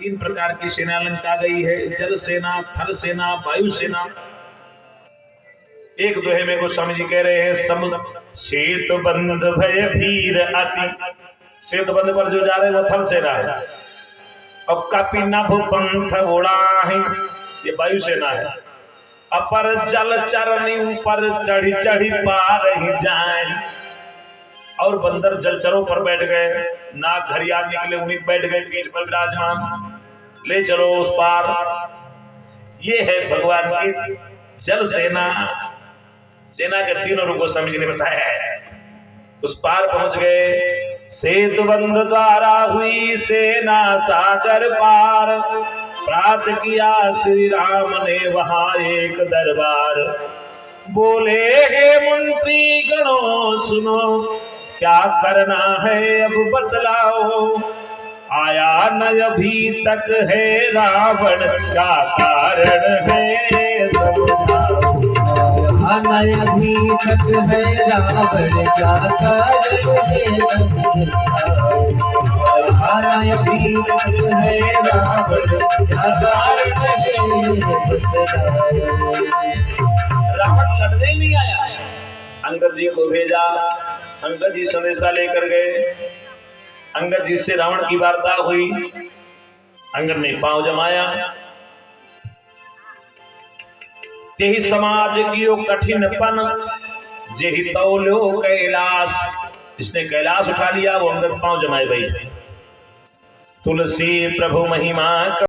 तीन प्रकार की सेना लंका गई है, जल सेना, थल सेना, वायु सेना। एक दोहे में गोस्वामी जी कह रहे हैं, सम सेतु बंद भय भीर अति। सेतु बंद पर जो जा रहे हैं वो थल सेना है, और कपि नभ पंथ उड़ा है, ये वायु सेना है। अपर जल चरनी ऊपर चढ़ी चढ़ी पार ही जाए, और बंदर जलचरों पर बैठ गए, नाग घड़ियाल निकले उन्हीं बैठ गए, पीठ पर विराजमान, ले चलो उस पार। ये है भगवान की जल सेना। सेना के तीनों रूपों गोस्वामी जी ने बताया है। उस पार पहुंच गए, सेतु बंध द्वारा हुई सेना सागर पार, प्रात किया श्री राम ने वहां एक दरबार। बोले हे मंत्री गणों सुनो, क्या करना है अब बतलाओ, आया न अभी तक है रावण, का कारण है समझाओ। आया अभी तक है रावण, क्या कारण है समझाओ। आया अभी तक है रावण, क्या कारण है समझाओ। रावण लड़ने नहीं आया, अंगद जी को भेजा, अंगद जी संदेशा लेकर गए। अंगद जी से रावण की वार्ता हुई, अंगद ने पांव जमाया। तेहि समाज कियो कठिनपन, जेहि तौल्यो कैलाश। इसने कैलाश उठा लिया, वो अंगद पांव जमाए बैठे। तुलसी प्रभु महिमा